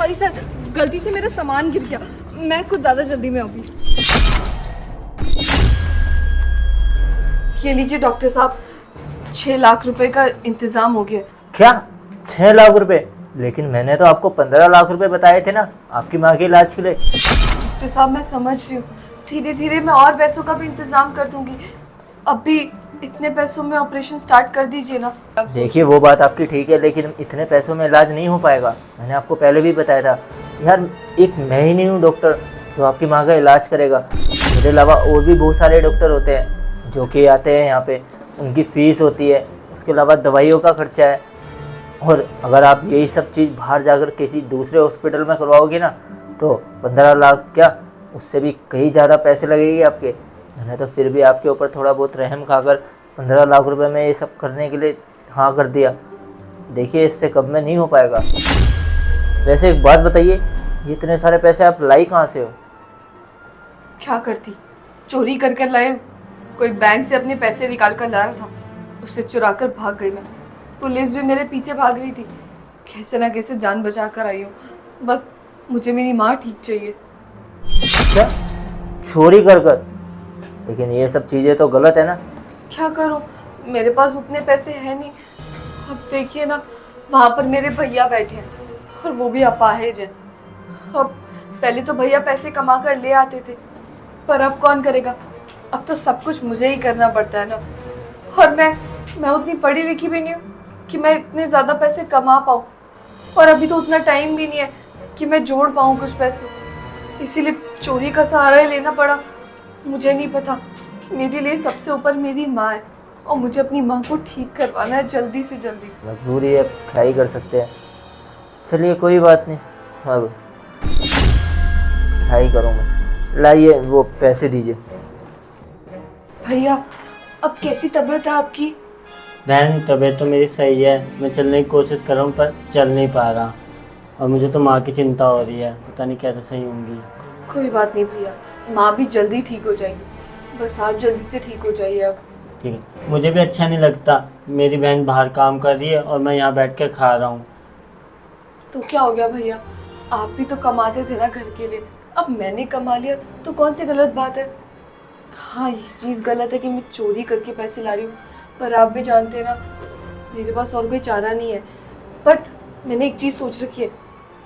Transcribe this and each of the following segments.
Sorry sir, गलती से मेरा सामान गिर गया, मैं कुछ ज्यादा जल्दी में अभी। ये लीजिए डॉक्टर साहब, 6 लाख रुपए का इंतजाम हो गया। क्या 6 लाख रुपए? लेकिन मैंने तो आपको 15 लाख रुपए बताए थे ना आपकी माँ के इलाज के लिए। डॉक्टर साहब मैं समझ रही हूँ, धीरे धीरे मैं और पैसों का भी इंतजाम कर दूंगी। अभी इतने पैसों में ऑपरेशन स्टार्ट कर दीजिए ना। देखिए वो बात आपकी ठीक है, लेकिन इतने पैसों में इलाज नहीं हो पाएगा। मैंने आपको पहले भी बताया था यार, एक मैं ही नहीं हूँ डॉक्टर जो आपकी माँ का इलाज करेगा। मेरे अलावा और भी बहुत सारे डॉक्टर होते हैं जो कि आते हैं यहाँ पे, उनकी फ़ीस होती है, उसके अलावा दवाइयों का खर्चा है। और अगर आप यही सब चीज़ बाहर जाकर किसी दूसरे हॉस्पिटल में करवाओगे ना तो 15 लाख क्या, उससे भी कहीं ज़्यादा पैसे लगेंगे आपके। मैंने तो फिर भी आपके ऊपर थोड़ा बहुत रहम खाकर 15 लाख रुपए में ये सब करने के लिए हाँ कर दिया। देखिए इससे कम में नहीं हो पाएगा। वैसे एक बात बताइए, ये इतने सारे पैसे आप लाई कहाँ से हो? क्या करती, चोरी कर कर लाए। कोई बैंक से अपने पैसे निकाल कर ला रहा था, उससे चुरा कर भाग गई मैं। पुलिस भी मेरे पीछे भाग रही थी, कैसे ना कैसे जान बचा कर आई हूँ। बस मुझे मेरी माँ ठीक चाहिए। क्या चोरी कर कर? लेकिन ये सब चीज़ें तो गलत है ना। क्या करूँ, मेरे पास उतने पैसे हैं नहीं। अब देखिए ना, वहाँ पर मेरे भैया बैठे हैं और वो भी अपाहिज हैं। अब पहले तो भैया पैसे कमा कर ले आते थे, पर अब कौन करेगा। अब तो सब कुछ मुझे ही करना पड़ता है ना। और मैं उतनी पढ़ी लिखी भी नहीं हूँ कि मैं इतने ज़्यादा पैसे कमा पाऊँ, और अभी तो उतना टाइम भी नहीं है कि मैं जोड़ पाऊँ कुछ पैसे। इसीलिए चोरी का सहारा ही लेना पड़ा। मुझे नहीं पता, मेरे लिए सबसे ऊपर मेरी माँ है और मुझे अपनी माँ को ठीक करवाना है जल्दी से जल्दी। मजबूरी है, क्या ही कर सकते हैं। चलिए कोई बात नहीं, अब क्या ही करूँ मैं। लाइए वो पैसे दीजिए। भैया अब कैसी तबीयत है आपकी? बहन तबीयत तो मेरी सही है, मैं चलने की कोशिश कर रहा हूँ पर चल नहीं पा रहा। और मुझे तो माँ की चिंता हो रही है, पता नहीं कैसे सही होंगी। कोई बात नहीं भैया, माँ भी जल्दी ठीक हो जाएगी, बस आप जल्दी से ठीक हो जाइए अब। ठीक है, मुझे भी अच्छा नहीं लगता, मेरी बहन बाहर काम कर रही है और मैं यहाँ बैठ कर खा रहा हूँ। तो क्या हो गया भैया, आप भी तो कमाते थे ना घर के लिए, अब मैंने कमा लिया तो कौन सी गलत बात है। हाँ ये चीज़ गलत है कि मैं चोरी करके पैसे ला रही हूँ, पर आप भी जानते हैं ना मेरे पास और कोई चारा नहीं है। बट मैंने एक चीज़ सोच रखी है,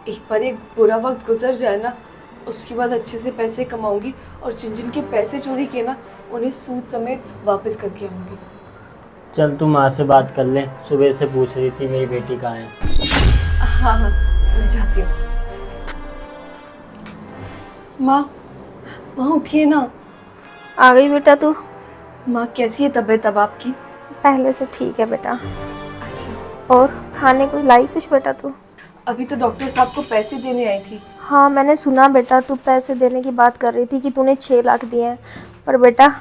एक बार एक बुरा वक्त गुजर जाए ना, उसके बाद अच्छे से पैसे कमाऊंगी और जिन जिन के पैसे चोरी किए ना उन्हें सूद समेत वापस करके आऊँगी। चल तू माँ से बात कर ले, सुबह से पूछ रही थी मेरी बेटी कहाँ है। हाँ हाँ मैं जाती हूँ। माँ माँ उठिए ना। आ गई बेटा तू? माँ कैसी है तबीयत अब आपकी? पहले से ठीक है बेटा। अच्छा, और खाने को लाई कुछ बेटा तू? अभी तो डॉक्टर साहब को पैसे देने आई थी। हाँ मैंने सुना बेटा, तू पैसे देने की बात कर रही थी कि तूने 6 लाख दिए हैं। पर बेटा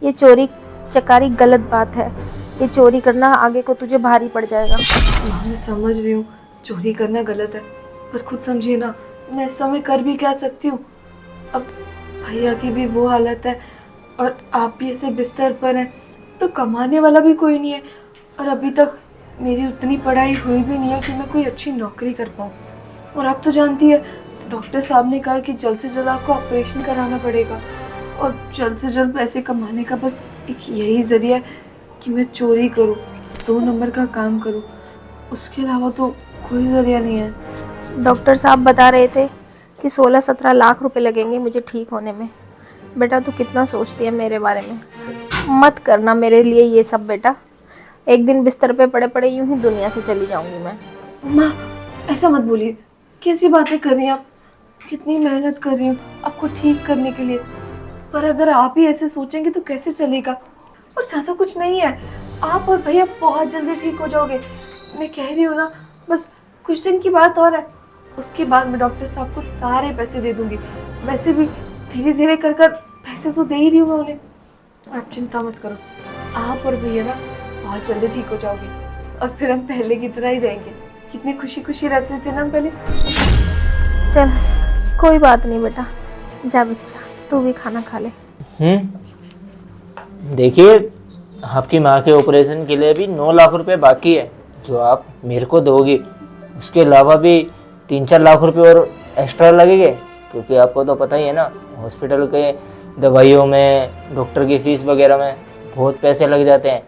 ये चोरी चकारी गलत बात है, ये चोरी करना आगे को तुझे भारी पड़ जाएगा। माँ मैं समझ रही हूँ चोरी करना गलत है, पर खुद समझिए ना मैं इस समय कर भी क्या सकती हूँ। अब भैया की भी वो हालत है और आप भी ऐसे बिस्तर पर हैं, तो कमाने वाला भी कोई नहीं है, और अभी तक मेरी उतनी पढ़ाई हुई भी नहीं है कि मैं कोई अच्छी नौकरी कर पाऊँ। और आप तो जानती है डॉक्टर साहब ने कहा कि जल्द से जल्द आपको ऑपरेशन कराना पड़ेगा, और जल्द से जल्द पैसे कमाने का बस एक यही ज़रिया है कि मैं चोरी करूँ, 2 नंबर का काम करूँ, उसके अलावा तो कोई ज़रिया नहीं है। डॉक्टर साहब बता रहे थे कि 16-17 लाख रुपए लगेंगे मुझे ठीक होने में। बेटा तू कितना सोचती है मेरे बारे में, मत करना मेरे लिए ये सब बेटा। एक दिन बिस्तर पे पड़े पड़े यूं ही दुनिया से चली जाऊंगी मैं। माँ ऐसा मत बोलिए, कैसी बातें कर रही हैं आप? कितनी मेहनत कर रही हूँ आपको ठीक करने के लिए, पर अगर आप ही ऐसे सोचेंगे तो कैसे चलेगा। और ज़्यादा कुछ नहीं है, आप और भैया बहुत जल्दी ठीक हो जाओगे। मैं कह रही हूँ ना, बस कुछ दिन की बात और है, उसके बाद मैं डॉक्टर साहब को सारे पैसे दे दूँगी। वैसे भी धीरे धीरे कर कर पैसे तो दे ही रही हूँ मैं उन्हें, आप चिंता मत करो। आप और भैया ना बहुत जल्दी ठीक हो जाओगे और फिर हम पहले की तरह ही रहेंगे। कितनी खुशी खुशी रहते थे ना हम पहले। चल कोई बात नहीं बेटा, जा बच्चा तू भी खाना खा ले। देखिए आपकी माँ के ऑपरेशन के लिए भी 9 लाख रुपए बाकी है जो आप मेरे को दोगी। उसके अलावा भी 3-4 लाख रुपए और एक्स्ट्रा लगेंगे, क्योंकि आपको तो पता ही है ना, हॉस्पिटल के दवाइयों में, डॉक्टर की फीस वगैरह में बहुत पैसे लग जाते हैं।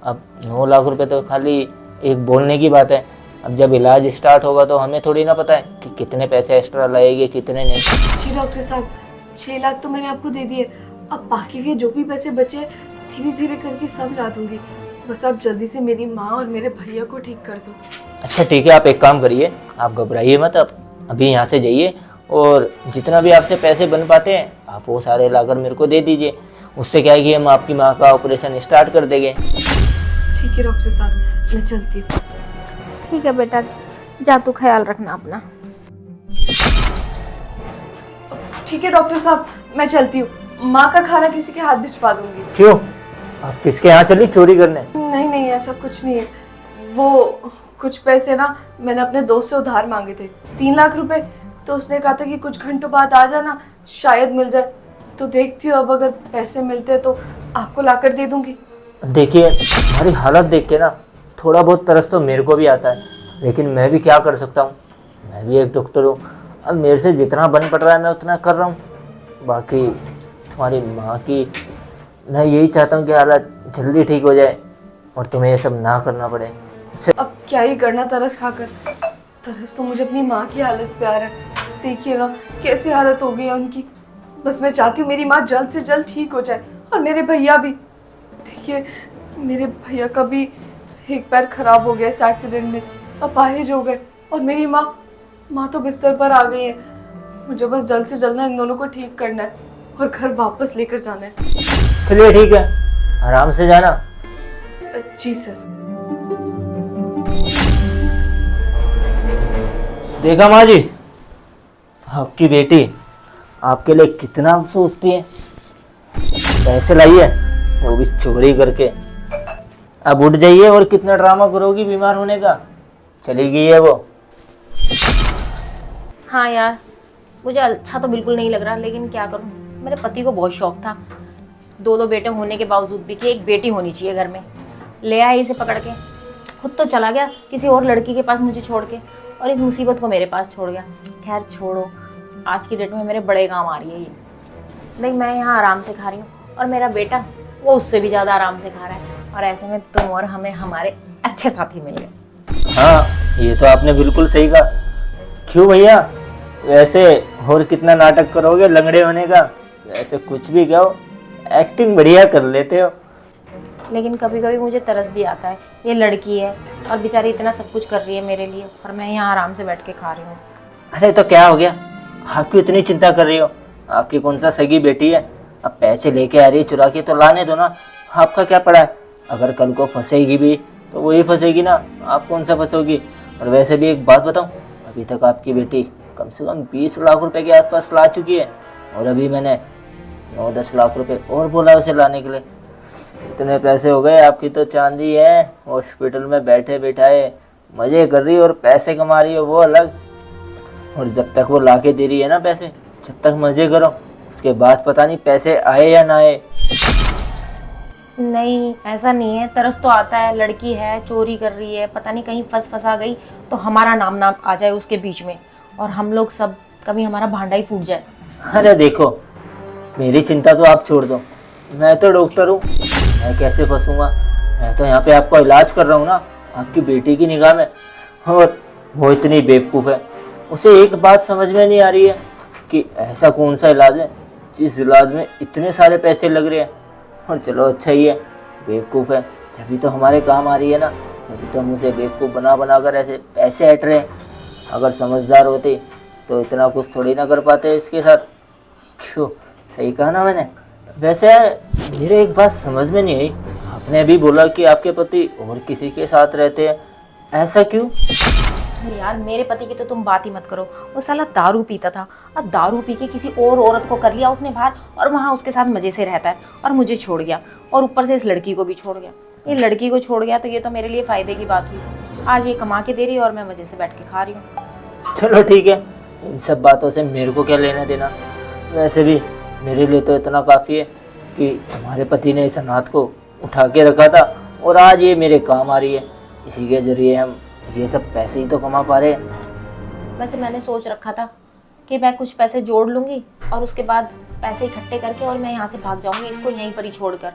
अब 9 लाख रुपए तो खाली एक बोलने की बात है। अब जब इलाज स्टार्ट होगा तो हमें थोड़ी ना पता है कि कितने पैसे एक्स्ट्रा लगेंगे कितने नहीं। जी डॉक्टर साहब, 6 लाख तो मैंने आपको दे दिए, अब बाकी के जो भी पैसे बचे धीरे धीरे करके सब ला दूंगी। बस आप जल्दी से मेरी माँ और मेरे भैया को ठीक कर दो। अच्छा ठीक है, आप एक काम करिए, आप घबराइए मत, आप अभी यहाँ से जाइए और जितना भी आपसे पैसे बन पाते हैं आप वो सारे लाकर मेरे को दे दीजिए। उससे क्या है कि हम आपकी माँ का ऑपरेशन स्टार्ट कर देंगे। ठीक है डॉक्टर साहब, मैं चलती हूँ। ठीक है बेटा, जा तू ख्याल रखना अपना। ठीक है डॉक्टर साहब, मैं चलती हूँ। माँ का खाना किसी के हाथ भिजवा दूंगी। क्यों, आप किसके यहाँ चली चोरी करने? नहीं नहीं, ऐसा कुछ नहीं है। वो कुछ पैसे ना मैंने अपने दोस्त से उधार मांगे थे, 3 लाख रुपए। तो उसने कहा था कि कुछ घंटों बाद आ जाना, शायद मिल जाए। तो देखती हूँ, अब अगर पैसे मिलते हैं तो आपको लाकर दे दूंगी। देखिए, हमारी हालत देख के ना थोड़ा बहुत तरस तो मेरे को भी आता है, लेकिन मैं भी क्या कर सकता हूँ, मैं भी एक डॉक्टर हूँ। अब मेरे से जितना बन पड़ रहा है मैं उतना कर रहा हूँ। बाकी तुम्हारी माँ की मैं यही चाहता हूँ कि हालत जल्दी ठीक हो जाए और तुम्हें ये सब ना करना पड़े। अब क्या ही करना तरस खाकर। तरस तो मुझे अपनी माँ की हालत पे आ रहा है। देखिए ना कैसी हालत हो गई है उनकी। बस मैं चाहती हूँ मेरी माँ जल्द से जल्द ठीक हो जाए, और मेरे भैया भी। देखिए मेरे भैया का भी एक पैर खराब हो गया इस एक्सीडेंट में, अपाहिज हो गए। और मेरी माँ तो बिस्तर पर आ गई है। मुझे बस जल्द से जल्द ना इन दोनों को ठीक करना है और घर वापस लेकर जाना है। चलिए ठीक है, आराम से जाना। जी सर। देखा माँ जी, आपकी बेटी आपके लिए कितना सोचती है। पैसे लाई है वो भी चोरी करके। अब उठ जाइए, और कितना ड्रामा करोगी बीमार होने का। चली गई है वो। हाँ यार, मुझे अच्छा तो बिल्कुल नहीं लग रहा, लेकिन क्या करूँ, मेरे पति को बहुत शौक था 2 बेटे होने के बावजूद भी कि एक बेटी होनी चाहिए घर में। ले आए इसे पकड़ के, खुद तो चला गया किसी और लड़की के पास मुझे छोड़ के, और इस मुसीबत को मेरे पास छोड़ गया। खैर छोड़ो, आज की डेट में मेरे बड़े काम आ रही है ये। देख, मैं यहाँ आराम से खा रही हूँ और मेरा बेटा वो उससे भी ज़्यादा आराम से खा रहा है, और ऐसे में तुम और हमें हमारे अच्छे साथी मिल गए। हाँ, ये तो आपने बिल्कुल सही कहा। क्यों भैया, वैसे और कितना नाटक करोगे लंगड़े होने का। वैसे कुछ भी कहो, एक्टिंग बढ़िया कर लेते हो। लेकिन कभी कभी मुझे तरस भी आता है, ये लड़की है और बेचारी इतना सब कुछ कर रही है मेरे लिए, और मैं यहाँ आराम से बैठ के खा रही हूँ। अरे तो क्या हो गया, आप क्यों इतनी चिंता कर रही हो। आपकी कौन सा सगी बेटी है, अब पैसे लेके आ रही है चुरा के, तो लाने दो ना। आपका क्या पड़ा है, अगर कल को फंसेगी भी तो वही फंसेगी ना, आप कौन सा फंसोगी। और वैसे भी एक बात बताऊं, अभी तक आपकी बेटी कम से कम 20 लाख रुपए के आसपास ला चुकी है, और अभी मैंने 9-10 लाख रुपए और बोला उसे लाने के लिए। इतने पैसे हो गए, आपकी तो चांदी है। हॉस्पिटल में बैठे बैठाए मजे कर रही हो और पैसे कमा रही हो, वो अलग। और जब तक वो ला के दे रही है ना पैसे, जब तक मजे करो, उसके बाद पता नहीं पैसे आए या ना आए। नहीं, ऐसा नहीं है, तरस तो आता है। लड़की है, चोरी कर रही है, पता नहीं कहीं फंसा गई तो हमारा नाम ना आ जाए उसके बीच में, और हम लोग सब कभी हमारा भांडा ही फूट जाए। अरे देखो, मेरी चिंता तो आप छोड़ दो, मैं तो डॉक्टर हूँ, मैं कैसे फंसूंगा। मैं तो यहाँ पे आपको इलाज कर रहा हूँ ना, आपकी बेटी की निगाह में। और वो इतनी बेवकूफ़ है, उसे एक बात समझ में नहीं आ रही है कि ऐसा कौन सा इलाज है जिस इलाज में इतने सारे पैसे लग रहे हैं। और चलो अच्छा ही है, बेवकूफ़ है, जभी तो हमारे काम आ रही है ना, तभी तो हम उसे बेवकूफ़ बना बना कर ऐसे पैसे हट रहे हैं। अगर समझदार होते तो इतना कुछ थोड़ी ना कर पाते इसके साथ। क्यों, सही कहा ना मैंने। वैसे मेरे एक बात समझ में नहीं आई, आपने अभी बोला कि आपके पति और किसी के साथ रहते हैं, ऐसा क्यों? अरे यार, मेरे पति की तो तुम बात ही मत करो। वो साला दारू पीता था, और दारू पी के किसी और औरत को कर लिया उसने बाहर, और वहाँ उसके साथ मजे से रहता है, और मुझे छोड़ गया, और ऊपर से इस लड़की को भी छोड़ गया। ये लड़की को छोड़ गया तो ये तो मेरे लिए फ़ायदे की बात हुई। आज ये कमा के दे रही है और मैं मजे से बैठ के खा रही हूँ। चलो ठीक है, इन सब बातों से मेरे को क्या लेना देना। वैसे भी मेरे लिए तो इतना काफ़ी है कि हमारे पति ने इस अनाथ को उठा के रखा था, और आज ये मेरे काम आ रही है। इसी के ज़रिए हम ये सब पैसे ही तो कमा पा रहे हैं। वैसे मैंने सोच रखा था कि मैं कुछ पैसे जोड़ लूँगी और उसके बाद पैसे इकट्ठे करके और मैं यहाँ से भाग जाऊँगी, इसको यहीं पर ही छोड़कर।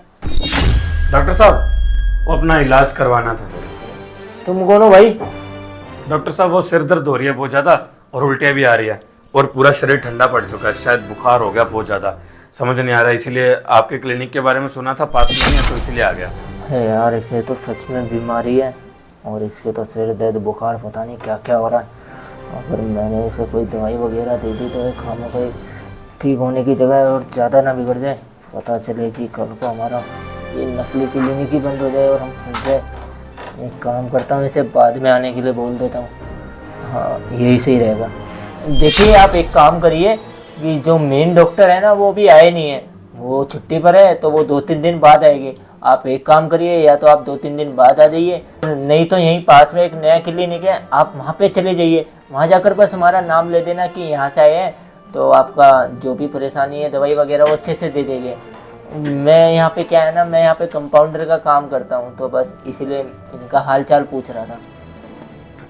डॉक्टर साहब, वो अपना इलाज करवाना था। तुम कौन हो भाई? डॉक्टर साहब, वो सिर दर्द हो रही है बहुत ज़्यादा और उल्टियाँ भी आ रही है और पूरा शरीर ठंडा पड़ चुका है, शायद बुखार हो गया बहुत ज़्यादा, समझ नहीं आ रहा, इसीलिए आपके क्लिनिक के बारे में सुना था, पास में है तो इसीलिए आ गया। है यार, इसे तो सच में बीमारी है और इसके तो सिर दर्द बुखार पता नहीं क्या क्या हो रहा है। अगर मैंने इसे कोई दवाई वगैरह दे दी तो एक खाना कोई ठीक होने की जगह और ज़्यादा ना बिगड़ जाए, पता चले कि कल को हमारा ये नकली क्लिनिक ही बंद हो जाए और हम फंस जाए। एक काम करता हूँ, इसे बाद में आने के लिए बोल देता हूँ। हाँ, यही सही रहेगा। देखिए, आप एक काम करिए कि जो मेन डॉक्टर है ना वो भी आए नहीं है, वो छुट्टी पर है, तो वो 2-3 दिन बाद आएंगे। आप एक काम करिए, या तो आप 2-3 दिन बाद आ जाइए, नहीं तो यहीं पास में एक नया क्लिनिक है, आप वहाँ पे चले जाइए। वहाँ जाकर बस हमारा नाम ले देना कि यहाँ से आए हैं, तो आपका जो भी परेशानी है दवाई वगैरह वो अच्छे से दे देंगे। मैं यहाँ पे क्या है ना, मैं यहाँ पे कंपाउंडर का काम करता हूँ, तो बस इसीलिए इनका हाल चाल पूछ रहा था।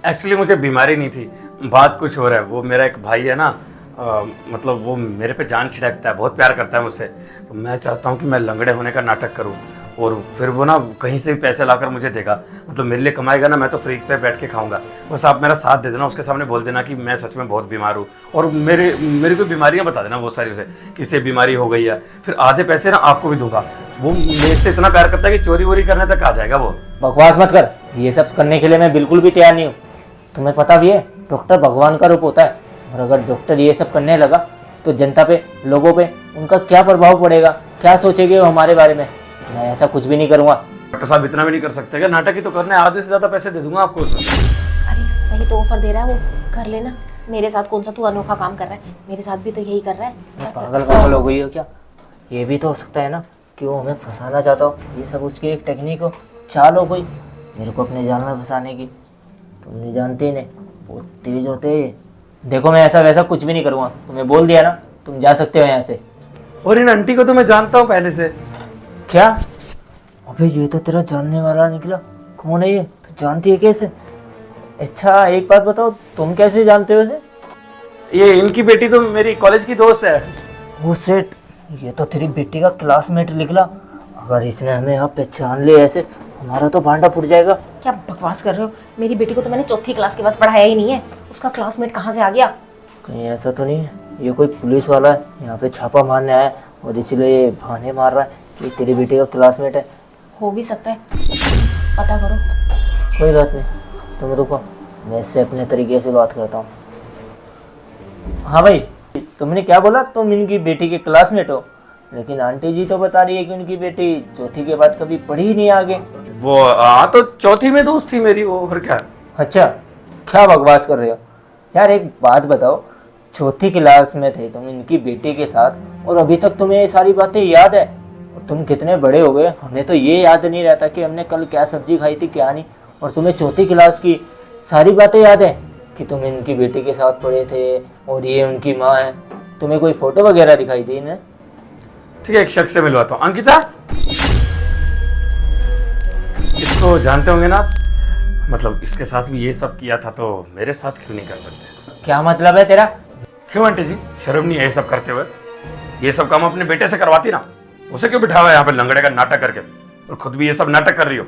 एक्चुअली मुझे बीमारी नहीं थी, बात कुछ हो रहा है। वो मेरा एक भाई है ना, मतलब वो मेरे पे जान छिड़कता है, बहुत प्यार करता है मुझसे, तो मैं चाहता हूँ कि मैं लंगड़े होने का नाटक करूँ और फिर वो ना कहीं से भी पैसे लाकर मुझे देगा, मतलब मेरे लिए कमाएगा ना, मैं तो फ्री पे बैठ के खाऊंगा। बस आप मेरा साथ दे देना, उसके सामने बोल देना कि मैं सच में बहुत बीमार हूँ और मेरी कोई बीमारियाँ बता देना बहुत सारी, उसे किसी बीमारी हो गई है, फिर आधे पैसे ना आपको भी दूंगा। वो मेरे से इतना प्यार करता है कि चोरी वोरी करने तक आ जाएगा वो। बकवास मत कर, ये सब करने के लिए मैं बिल्कुल भी तैयार नहीं हूँ। तुम्हें पता भी है, डॉक्टर भगवान का रूप होता है, और अगर डॉक्टर ये सब करने लगा तो जनता पे, लोगों पे उनका क्या प्रभाव पड़ेगा, क्या सोचेंगे वो हमारे बारे में। मैं ऐसा कुछ भी नहीं करूँगा। डॉक्टर साहब, इतना भी नहीं कर सकते क्या? नाटक ही तो करना है, आधे से ज़्यादा पैसे दे दूंगा आपको उसमें। अरे सही तो ऑफर दे रहा है वो, कर लेना। मेरे साथ कौन सा तू अनोखा काम कर रहा है, मेरे साथ भी तो यही कर रहा है। पागल हो गई हो क्या? ये भी तो हो सकता है ना कि वो हमें फंसाना चाहता हो, ये सब उसकी एक टेक्निक हो, चाल हो कोई मेरे को अपने जाल में फंसाने की। तुम नहीं जानते ही नहीं, बहुत तेज होते हैं ये। देखो, मैं ऐसा वैसा कुछ भी नहीं करूँगा, तुम्हें बोल दिया ना, तुम जा सकते हो यहाँ से। और इन आंटी को तो मैं जानता हूँ पहले से। क्या? अबे ये तो तेरा जानने वाला निकला। कौन है ये? तू जानती है कैसे? अच्छा एक बात बताओ, तुम कैसे जानते हो इसे? ये इनकी बेटी तो मेरी कॉलेज की दोस्त है। वो सेठ, ये तो तेरी बेटी का क्लासमेट निकला। अगर इसने हमें यहाँ पहचान ले ऐसे, हमारा तो भांडा फूट जाएगा। क्या बकवास कर रहे हो? मेरी बेटी को तो मैंने 4th क्लास के बाद पढ़ाया ही नहीं है, उसका क्लासमेट कहाँ से आ गया? कहीं ऐसा तो नहीं है ये कोई पुलिस वाला है, यहाँ पे छापा मारने आया है और इसीलिए ये बहाने मार रहा है कि तेरी बेटी का क्लासमेट है। हो भी सकता है, पता करो। कोई बात नहीं, तुम रुको, मैं इससे अपने तरीके से बात करता हूँ। हाँ भाई, तुमने क्या बोला? तुम इनकी बेटी के क्लासमेट हो, लेकिन आंटी जी तो बता रही है कि उनकी बेटी 4th के बाद कभी पढ़ी ही नहीं आगे। वो तो 4th में दोस्त थी मेरी, वो और क्या। अच्छा, क्या बकवास कर रहे हो यार? एक बात बताओ, 4th क्लास में थे तुम इनकी बेटी के साथ और अभी तक तुम्हें ये सारी बातें याद है? और तुम कितने बड़े हो गए, हमें तो ये याद नहीं रहता कि हमने कल क्या सब्जी खाई थी क्या नहीं, और तुम्हें 4th क्लास की सारी बातें याद है कि तुम इनकी बेटी के साथ पढ़े थे और ये उनकी माँ है। तुम्हें कोई फोटो वगैरह दिखाई थी इन्हें? ठीक है, एक शख्स से मिलवाता हूँ। अंकिता, इसको जानते होंगे ना आप? मतलब इसके साथ भी ये सब किया था, तो मेरे साथ क्यों नहीं कर सकते? क्या मतलब है तेरा? क्यों आंटी जी, शर्म नहीं है ये सब करते हुए? ये सब काम अपने बेटे से करवाती ना, उसे क्यों बिठा हुआ है यहाँ पे लंगड़े का नाटक करके, और खुद भी ये सब नाटक कर रही हो?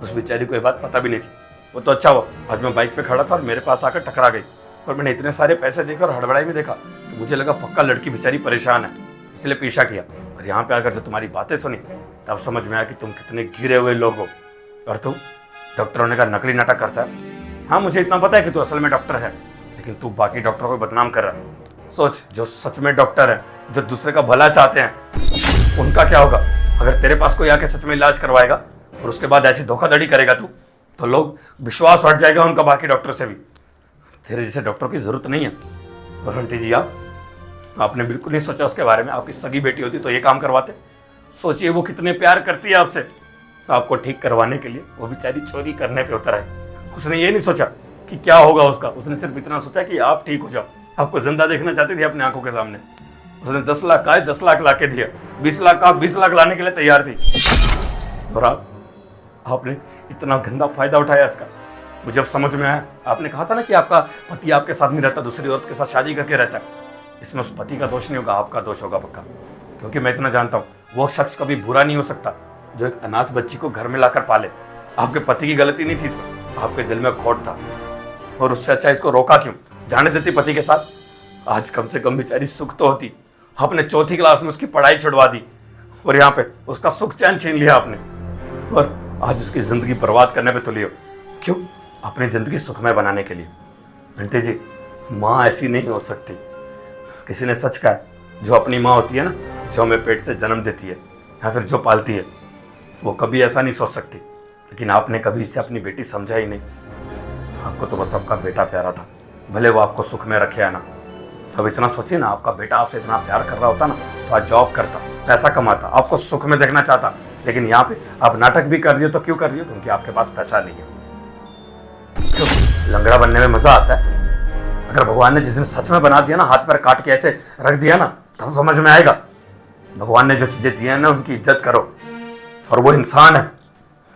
उस बेचारी को ये बात पता भी नहीं थी। वो तो अच्छा हुआ आज मैं बाइक पे खड़ा था और मेरे पास आकर टकरा गई, और मैंने इतने सारे पैसे देखे और हड़बड़ाई में देखा तो मुझे लगा पक्का लड़की बेचारी परेशान है, इसलिए पीछा किया। और यहाँ पे आकर जब तुम्हारी बातें सुनी तब समझ में आया कि तुम कितने गिरे हुए लोग हो, और तू डॉक्टर होने का नकली नाटक करता है। हाँ, मुझे इतना पता है कि तू असल में डॉक्टर है, लेकिन तू बाकी डॉक्टरों को बदनाम कर रहा है। सोच, जो सच में डॉक्टर है, जो दूसरे का भला चाहते हैं, उनका क्या होगा? अगर तेरे पास कोई आके सच में इलाज करवाएगा और उसके बाद ऐसी धोखाधड़ी करेगा तू, तो लोग विश्वास हट जाएगा उनका बाकी डॉक्टर से भी। तेरे जैसे डॉक्टर की जरूरत नहीं है। और आंटी जी, आपने बिल्कुल नहीं सोचा उसके बारे में। आपकी सगी बेटी होती तो ये काम करवाते? सोचिए वो कितने प्यार करती है आपसे, आपको ठीक करवाने के लिए वो बेचारी चोरी करने पे उतर आई। उसने ये नहीं सोचा कि क्या होगा उसका, उसने सिर्फ इतना सोचा कि आप ठीक हो जाओ। आपको जिंदा देखना चाहती थी अपनी आंखों के सामने। उसने 10 लाख का 10 लाख ला के दिया, 20 लाख का 20 लाख लाने के लिए तैयार थी, और आपने इतना गंदा फायदा उठाया इसका। मुझे अब समझ में आया। आपने कहा था ना कि आपका पति आपके साथ नहीं रहता, दूसरी औरत के साथ शादी करके रहता है। इसमें उस पति का दोष नहीं होगा, आपका दोष होगा पक्का। क्योंकि मैं इतना जानता हूँ, वो शख्स कभी बुरा नहीं हो सकता जो एक अनाथ बच्ची को घर में लाकर पाले। आपके पति की गलती नहीं थी इसमें, आपके दिल में खोट था। और उससे अच्छा इसको रोका क्यों? जाने देती पति के साथ, आज कम से कम बेचारी सुख तो होती। आपने चौथी क्लास में उसकी पढ़ाई छुड़वा दी और यहाँ पे उसका सुख चैन छीन लिया आपने, और आज उसकी जिंदगी बर्बाद करने पे तुली हो। क्यों? अपनी जिंदगी सुखमय बनाने के लिए। आंटी जी, माँ ऐसी नहीं हो सकती। किसी ने सच कहा है, जो अपनी माँ होती है ना, जो हमें पेट से जन्म देती है या फिर जो पालती है, वो कभी ऐसा नहीं सोच सकती। लेकिन आपने कभी इसे अपनी बेटी समझा ही नहीं। आपको तो बस आपका बेटा प्यारा था, भले वो आपको सुख में रखे या ना। अब इतना सोचिए ना, आपका बेटा आपसे इतना प्यार कर रहा होता ना, तो आज जॉब करता, पैसा कमाता, आपको सुख में देखना चाहता। लेकिन यहाँ पे आप नाटक भी कर रही हो। तो क्यों कर रही हो? क्योंकि आपके पास पैसा नहीं है। क्यों? लंगड़ा बनने में मजा आता है। अगर भगवान ने जिस दिन सच में बना दिया ना, हाथ पैर काट के ऐसे रख दिया ना, तब समझ में आएगा। भगवान ने जो चीजें दी हैं ना, उनकी इज्जत करो। और वो इंसान है,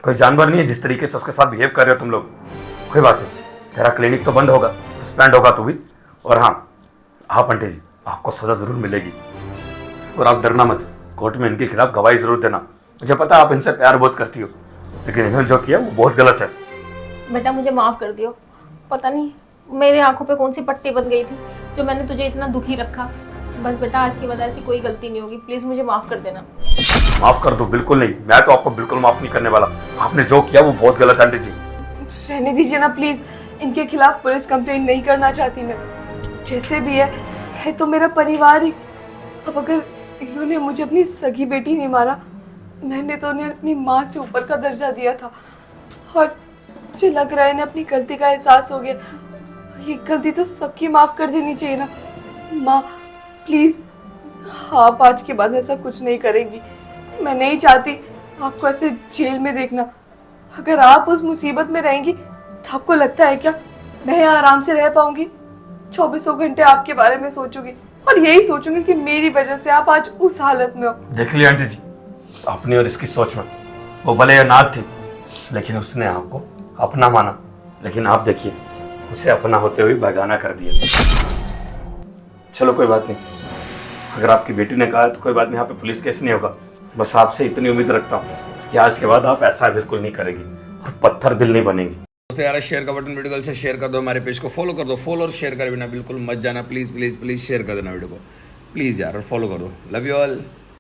कोई जानवर नहीं है। जिस तरीके से उसके साथ बिहेव कर रहे हो तुम लोग, कोई बात नहीं, तेरा क्लिनिक तो बंद होगा, सस्पेंड होगा तू भी। और हाँ, आप आंटी जी, आपको सजा जरूर मिलेगी। और आप डरना मत, कोर्ट में इनके खिलाफ गवाही जरूर देना। मुझे पता है आप इनसे प्यार बहुत करती हो, लेकिन इन्होंने जो किया वो बहुत गलत है। बेटा मुझे माफ़ कर दियो। पता नहीं मेरे आंखों पे कौन सी पट्टी बन गई थी जो मैंने तुझे इतना दुखी रखा। बस बेटा, आज के बाद ऐसी कोई गलती नहीं होगी। प्लीज़ मुझे माफ़ कर देना। माफ कर दो? बिल्कुल नहीं, मैं तो आपको बिल्कुल माफ नहीं करने वाला। आपने जो किया वो बहुत गलत है आंटी जी। रहने दीजिए ना प्लीज, इनके खिलाफ पुलिस कंप्लेंट नहीं करना चाहती मैं। जैसे भी है तो मेरा परिवार ही। अब अगर इन्होंने मुझे अपनी सगी बेटी नहीं मारा, मैंने तो उन्हें अपनी माँ से ऊपर का दर्जा दिया था। और मुझे लग रहा है इन्हें अपनी गलती का एहसास हो गया। ये गलती तो सबकी माफ कर देनी चाहिए ना। माँ प्लीज, आप आज के बाद ऐसा कुछ नहीं करेंगी। मैं नहीं चाहती आपको ऐसे जेल में देखना। अगर आप उस मुसीबत में रहेंगी तो आपको लगता है क्या मैं यहाँ आराम से रह पाऊंगी? 24 घंटे आपके बारे में सोचूंगी और यही सोचूंगी कि मेरी वजह से आप आज उस हालत में हो। देख लिया आंटी जी, अपनी और इसकी सोच में वो भले अनाथ थी, लेकिन उसने आपको अपना माना। लेकिन आप देखिए, उसे अपना होते हुए बेगाना कर दिया। चलो कोई बात नहीं, अगर आपकी बेटी ने कहा है तो कोई बात नहीं, यहाँ पे पुलिस केस नहीं होगा। बस आपसे इतनी उम्मीद रखता हूँ कि आज के बाद आप ऐसा बिल्कुल नहीं करेंगी और पत्थर दिल नहीं बनेंगी। दोस्तों यार, शेयर का बटन वीडियो से शेयर कर दो, हमारे पेज को फॉलो कर दो। फॉलो और शेयर करे बिना बिल्कुल मत जाना। प्लीज़ प्लीज़ प्लीज़ शेयर कर देना वीडियो को, प्लीज़ यार, और फॉलो कर दो। Love you all.